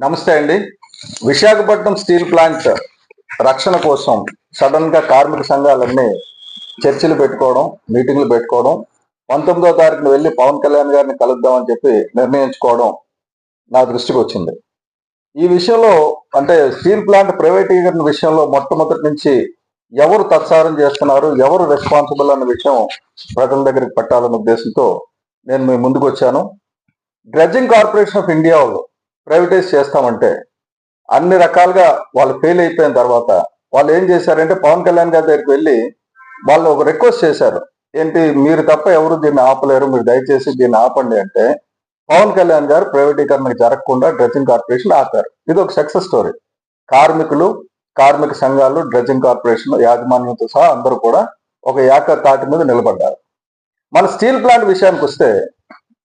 నమస్తే అండి. Visakhapatnam steel plant రక్షణ కోసం సడన్ గా కార్మిక సంఘాలన్నీ చర్చలు పెట్టుకోవడం, మీటింగ్లు పెట్టుకోవడం, 19వ తారీఖున వెళ్ళి పవన్ కళ్యాణ్ గారిని కలుద్దామని చెప్పి నిర్ణయించుకోవడం నా దృష్టికి వచ్చింది. ఈ విషయంలో అంటే స్టీల్ ప్లాంట్ ప్రైవేటీకరణ విషయంలో మొట్టమొదటి నుంచి ఎవరు తత్సారం చేస్తున్నారు, ఎవరు రెస్పాన్సిబుల్ అన్న విషయం ప్రజల దగ్గరికి పెట్టాలన్న ఉద్దేశంతో నేను మీ ముందుకు వచ్చాను. డ్రెడ్జింగ్ కార్పొరేషన్ ఆఫ్ ఇండియా వాళ్ళు ప్రైవేటైజ్ చేస్తామంటే అన్ని రకాలుగా వాళ్ళు ఫెయిల్ అయిపోయిన తర్వాత వాళ్ళు ఏం చేశారంటే పవన్ కళ్యాణ్ గారి దగ్గరికి వెళ్ళి వాళ్ళు ఒక రిక్వెస్ట్ చేశారు. ఏంటి, మీరు తప్ప ఎవరు దీన్ని ఆపలేరు, మీరు దయచేసి దీన్ని ఆపండి అంటే పవన్ కళ్యాణ్ గారు ప్రైవేటీకరణకు జరగకుండా డ్రెడ్జింగ్ కార్పొరేషన్ ఆపారు. ఇది ఒక సక్సెస్ స్టోరీ. కార్మికులు, కార్మిక సంఘాలు, డ్రెడ్జింగ్ కార్పొరేషన్ యాజమాన్యంతో సహా అందరూ కూడా ఒక ఏకతాటి మీద నిలబడ్డారు. మన స్టీల్ ప్లాంట్ విషయానికి వస్తే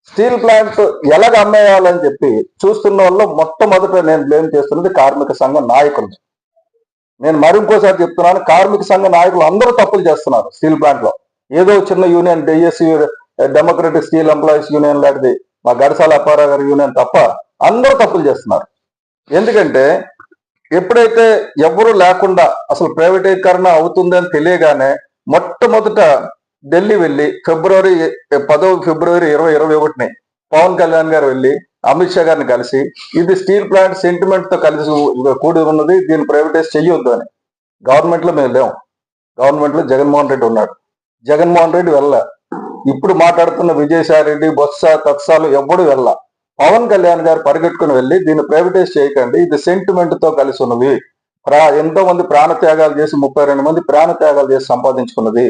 స్టీల్ ప్లాంట్ ఎలాగ అమ్మేయాలని చెప్పి చూస్తున్న వాళ్ళు మొట్టమొదట నేను బ్లేమ్ చేస్తున్నది కార్మిక సంఘ నాయకులు. నేను మరింకోసారి చెప్తున్నాను, కార్మిక సంఘ నాయకులు అందరూ తప్పులు చేస్తున్నారు స్టీల్ ప్లాంట్ లో. ఏదో చిన్న union DSC democratic steel employees union లాంటిది మా గడసాల అప్పారావు గారి యూనియన్ తప్ప అందరూ తప్పులు చేస్తున్నారు. ఎందుకంటే ఎప్పుడైతే ఎవరు లేకుండా అసలు ప్రైవేటీకరణ అవుతుందని తెలియగానే మొట్టమొదట ఢిల్లీ వెళ్ళి ఫిబ్రవరి 2021 పవన్ కళ్యాణ్ గారు వెళ్ళి అమిత్ షా గారిని కలిసి ఇది స్టీల్ ప్లాంట్ సెంటిమెంట్ తో కలిసి కూడి ఉన్నది, దీన్ని ప్రైవేటైజ్ చెయ్యొద్దు అని. గవర్నమెంట్ లో మేము లేము, గవర్నమెంట్ లో జగన్మోహన్ రెడ్డి ఉన్నాడు. జగన్మోహన్ రెడ్డి వెళ్ళ, ఇప్పుడు మాట్లాడుతున్న విజయసాయి రెడ్డి, బొత్స, తత్సాలు ఎవ్వడు వెళ్ళ. పవన్ కళ్యాణ్ గారు పరిగెట్టుకుని వెళ్ళి దీన్ని ప్రైవేటైజ్ చేయకండి, ఇది సెంటిమెంట్ తో కలిసి ఉన్నవి, ఎంతో మంది ప్రాణత్యాగాలు చేసి 32 మంది ప్రాణత్యాగాలు చేసి సంపాదించుకున్నది,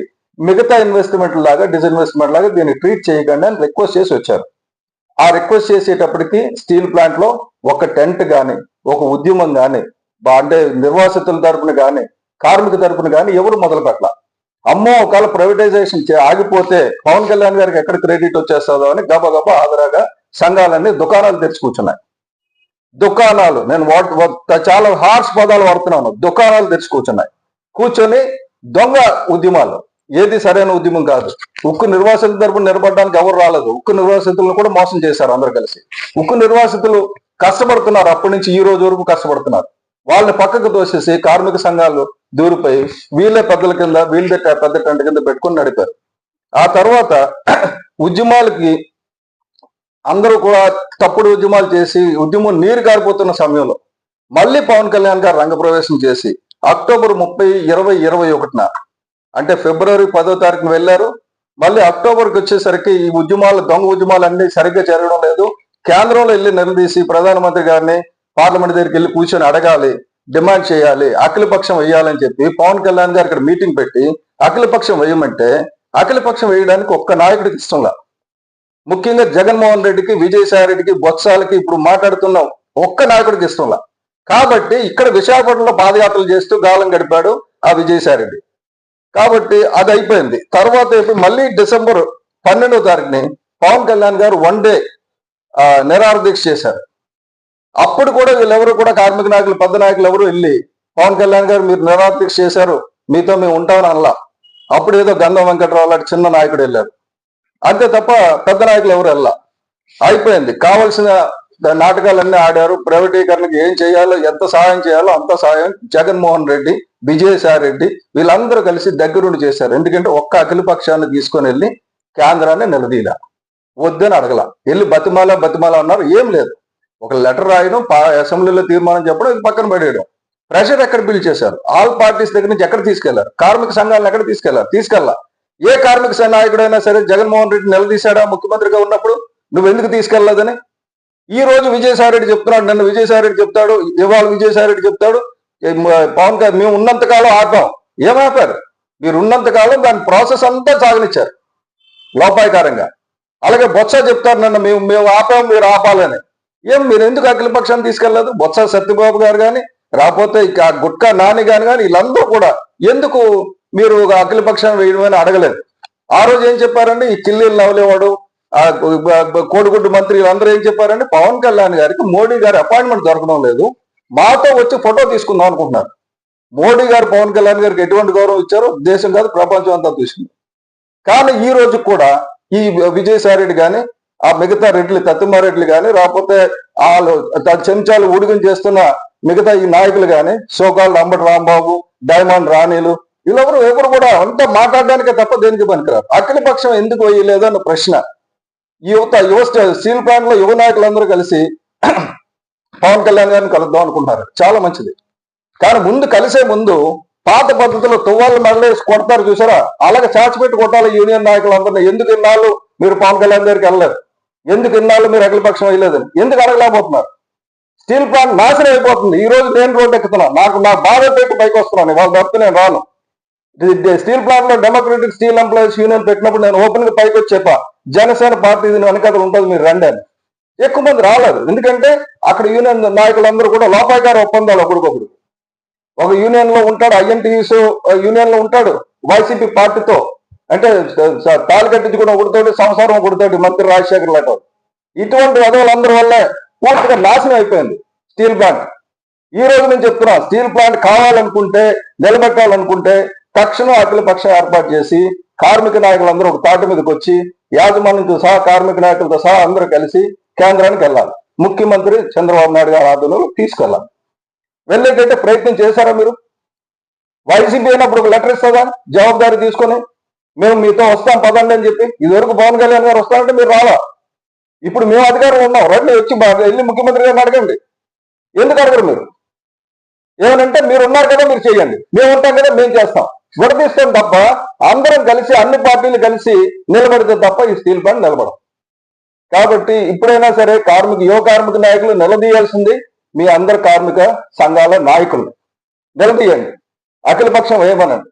మిగతా ఇన్వెస్ట్మెంట్ లాగా డిస్ఇన్వెస్ట్మెంట్ లాగా దీన్ని ట్రీట్ చేయకండి అని రిక్వెస్ట్ చేసి వచ్చారు. ఆ రిక్వెస్ట్ చేసేటప్పటికి స్టీల్ ప్లాంట్ లో ఒక టెంట్ కానీ, ఒక ఉద్యమం కానీ, అంటే నిర్వాసితుల తరపున కానీ, కార్మిక తరపున కానీ ఎవరు మొదలు పెట్టాల. అమ్మో ఒకవేళ ప్రైవేటైజేషన్ ఆగిపోతే పవన్ కళ్యాణ్ గారికి ఎక్కడ క్రెడిట్ వచ్చేస్తుందో అని గబగబా ఆదరాగా సంఘాలన్నీ దుకాణాలు తెరిచి కూర్చున్నాయి. దుకాణాలు, నేను చాలా హార్ష్ పదాలు వాడుతున్నాను, దుకాణాలు తెరిచి కూర్చున్నాయి. కూర్చొని దొంగ ఉద్యమాలు, ఏది సరైన ఉద్యమం కాదు. ఉక్కు నిర్వాసితుల తరపున నిలబడడానికి ఎవరు రాలేదు. ఉక్కు నిర్వాసితులను కూడా మోసం చేశారు అందరు కలిసి. ఉక్కు నిర్వాసితులు కష్టపడుతున్నారు, అప్పటి నుంచి ఈ రోజు వరకు కష్టపడుతున్నారు. వాళ్ళని పక్కకు తోసేసి కార్మిక సంఘాలు దూరిపోయి వీళ్ళే పెద్దల కింద, వీళ్ళే పెద్ద టెంట్ కింద పెట్టుకుని నడిపారు. ఆ తర్వాత ఉద్యమాలకి అందరూ కూడా తప్పుడు ఉద్యమాలు చేసి ఉద్యమం నీరు కారిపోతున్న సమయంలో మళ్ళీ పవన్ కళ్యాణ్ గారు రంగప్రవేశం చేసి అక్టోబర్ 30, 2021 అంటే ఫిబ్రవరి 10వ తారీఖున వెళ్ళారు. మళ్ళీ అక్టోబర్కి వచ్చేసరికి ఈ ఉద్యమాలు, దొంగ ఉద్యమాలు అన్ని సరిగ్గా జరగడం లేదు. కేంద్రంలో వెళ్ళి నిలదీసి ప్రధానమంత్రి గారిని పార్లమెంట్ దగ్గరికి వెళ్ళి కూర్చొని అడగాలి, డిమాండ్ చేయాలి, అఖిలపక్షం వేయాలని చెప్పి పవన్ కళ్యాణ్ గారు ఇక్కడ మీటింగ్ పెట్టి అఖిలపక్షం వేయమంటే అఖిలపక్షం వేయడానికి ఒక్క నాయకుడికి ఇష్టంలా. ముఖ్యంగా జగన్మోహన్ రెడ్డికి, విజయసాయి రెడ్డికి, బొత్సాలకి ఇప్పుడు మాట్లాడుతున్న ఒక్క నాయకుడికి ఇష్టంలా. కాబట్టి ఇక్కడ విశాఖపట్నంలో పాదయాత్రలు చేస్తూ గాలం గడిపాడు ఆ విజయసాయి రెడ్డి. కాబట్టి అది అయిపోయింది. తర్వాత మళ్ళీ డిసెంబర్ 12వ తారీఖుని పవన్ కళ్యాణ్ గారు 1 డే నిరాహార దీక్ష చేశారు. అప్పుడు కూడా వీళ్ళెవరు కూడా కార్మిక నాయకులు, పెద్ద నాయకులు ఎవరు వెళ్ళి పవన్ కళ్యాణ్ గారు మీరు నిరాహార దీక్ష చేశారు, మీతో మేము ఉంటామని అనలా. అప్పుడు ఏదో గంధం వెంకట్రావు లాంటి చిన్న నాయకుడు వెళ్ళారు, అంతే తప్ప పెద్ద నాయకులు ఎవరు వెళ్ళా. అయిపోయింది. కావలసిన నాటకాలన్నీ ఆడారు. ప్రైవేటీకరణకు ఏం చేయాలో, ఎంత సహాయం చేయాలో అంత సహాయం జగన్మోహన్ రెడ్డి, విజయసాయి రెడ్డి వీళ్ళందరూ కలిసి దగ్గరుండి చేశారు. ఎందుకంటే ఒక్క అఖిల పక్షాన్ని తీసుకొని వెళ్ళి కేంద్రాన్ని నిలదీలా, వద్దని అడగల, వెళ్ళి బతిమాల అన్నారు. ఏం లేదు, ఒక లెటర్ రాయడం, అసెంబ్లీలో తీర్మానం చెప్పడం, ఇది పక్కన పడేయడం. ప్రెషర్ ఎక్కడ బిల్డ్ చేశారు? ఆల్ పార్టీస్ దగ్గర నుంచి ఎక్కడ తీసుకెళ్లారు? కార్మిక సంఘాలను ఎక్కడ తీసుకెళ్లా? ఏ కార్మిక నాయకుడైనా సరే జగన్మోహన్ రెడ్డి నిలదీశాడా ముఖ్యమంత్రిగా ఉన్నప్పుడు? నువ్వు ఎందుకు తీసుకెళ్లదని ఈ రోజు విజయసాయి రెడ్డి చెప్తున్నాడు, నిన్న విజయసాయి రెడ్డి చెప్తాడు, ఇవాళ విజయసాయి రెడ్డి చెప్తాడు పవన్ కళ్యాణ్ మేము ఉన్నంతకాలం ఆపాం. ఏమాపారు? మీరు ఉన్నంతకాలం దాని ప్రాసెస్ అంతా సాగనిచ్చారు లోపాయకారంగా. అలాగే బొత్స చెప్తారు, నన్ను మేము ఆపాం, మీరు ఆపాలని. మీరు ఎందుకు అఖిల పక్షాన్ని తీసుకెళ్లేదు? బొత్స సత్యబాబు గారు కానీ, రాకపోతే గుట్కా నాని కానీ వీళ్ళందరూ కూడా ఎందుకు మీరు అఖిల పక్షాన్ని వేయడమని అడగలేదు? ఆ రోజు ఏం చెప్పారండి, ఈ కిల్లీలు నవలేవాడు, కోడిగుడ్డు మంత్రి వీళ్ళందరూ ఏం చెప్పారండి, పవన్ కళ్యాణ్ గారికి మోడీ గారి అపాయింట్మెంట్ దొరకడం లేదు, మాతో వచ్చి ఫోటో తీసుకుందాం అనుకుంటున్నారు. మోడీ గారు పవన్ కళ్యాణ్ గారికి ఎటువంటి గౌరవం ఇచ్చారో దేశం కాదు ప్రపంచం అంతా చూసింది. కానీ ఈ రోజు కూడా ఈ విజయసాయి రెడ్డి కానీ, ఆ మిగతా రెడ్లు తత్తుమారెడ్లు కానీ రాకపోతే వాళ్ళు చెంచాలు ఊడిగం చేస్తున్న మిగతా ఈ నాయకులు కానీ సోకాళ్ళు అంబటి రాంబాబు, డైమండ్ రాణీలు, ఎవరు కూడా అంతా మాట్లాడడానికే తప్ప దేనికి పనికిరారు. అఖిల పక్షం ఎందుకు వేయలేదు అన్న ప్రశ్న. యువ స్టీల్ ప్లాంట్ లో యువ నాయకులందరూ కలిసి పవన్ కళ్యాణ్ గారిని కలుద్దాం అనుకుంటున్నారు. చాలా మంచిది. కానీ ముందు కలిసే ముందు పాత పద్ధతిలో తువ్వాళ్ళు మెడలేసి కొడతారు చూసారా, అలాగే చాచిపెట్టి కొట్టాలి యూనియన్ నాయకులందరినీ. ఎందుకు ఇన్నాళ్ళు మీరు పవన్ కళ్యాణ్ గారికి వెళ్ళలేదు, ఎందుకు ఇన్నాళ్ళు మీరు అఖిల పక్షం వేయలేదని ఎందుకు అడగలేకపోతున్నారు? స్టీల్ ప్లాంట్ నాశనం అయిపోతుంది. ఈ రోజు నేను రోడ్డు ఎక్కుతున్నాను, నా బాధ పెట్టి పైకి వస్తున్నాను. వాళ్ళ తప్పితే నేను రాను. స్టీల్ ప్లాంట్ లో డెమోక్రటిక్ స్టీల్ ఎంప్లాయీస్ యూనియన్ పెట్టినప్పుడు నేను ఓపెన్ గా పైకి వచ్చి చెప్పా, జనసేన పార్టీ వెనకథలు ఉంటుంది, మీరు రండి అని. ఎక్కువ మంది రాలేదు. ఎందుకంటే అక్కడ యూనియన్ నాయకులందరూ కూడా లోపాయకార ఒప్పందాలు ఒకరికొకరు. ఒక యూనియన్ లో ఉంటాడు, ఐఎన్టీయూస్ యూనియన్ లో ఉంటాడు వైసీపీ పార్టీతో, అంటే తాళి కట్టించుకున్న ఒకటితోటి సంసారం ఒకటితోటి మంత్రి రాజశేఖర్ లాంటి. ఇటువంటి వదవులందరి వల్ల పూర్తిగా నాశనం అయిపోయింది స్టీల్ ప్లాంట్. ఈ రోజు నేను చెప్తున్నా, స్టీల్ ప్లాంట్ కావాలనుకుంటే, నిలబెట్టాలనుకుంటే తక్షణం అఖిల పక్షం ఏర్పాటు చేసి కార్మిక నాయకులందరూ ఒక తాటి మీదకి వచ్చి యాజమాన్యంతో సహా కార్మిక నాయకులతో సహా అందరూ కలిసి కేంద్రానికి వెళ్ళాలి. ముఖ్యమంత్రి చంద్రబాబు నాయుడు గారి ఆధ్వర్యంలో తీసుకెళ్ళాలి. వెళ్ళేటట్టే ప్రయత్నం చేశారా మీరు? వైసీపీ అయినప్పుడు ఒక లెటర్ ఇస్తుందా జవాబుదారీ తీసుకొని, మేము మీతో వస్తాం పదండి అని చెప్పి? ఇదివరకు పవన్ కళ్యాణ్ గారు వస్తారంటే మీరు రాలా. ఇప్పుడు మేము అధికారం ఉన్నాం, రండి వచ్చి వెళ్ళి ముఖ్యమంత్రి గారిని అడగండి. ఎందుకు అడగరు మీరు? ఏమనంటే మీరు ఉన్నారు కదా మీరు చేయండి, మేము ఉంటాం కదా మేము చేస్తాం, విడదీస్తాం తప్ప అందరం కలిసి అన్ని పార్టీలు కలిసి నిలబడితే తప్ప ఈ స్టీల్ ప్లాంట్ నిలబడం. కాబట్టి ఇప్పుడైనా సరే యువ కార్మిక నాయకులు నిలదీయాల్సింది మీ అందరు కార్మిక సంఘాల నాయకులు. నిలదీయండి, అఖిల పక్షం వేయమనండి.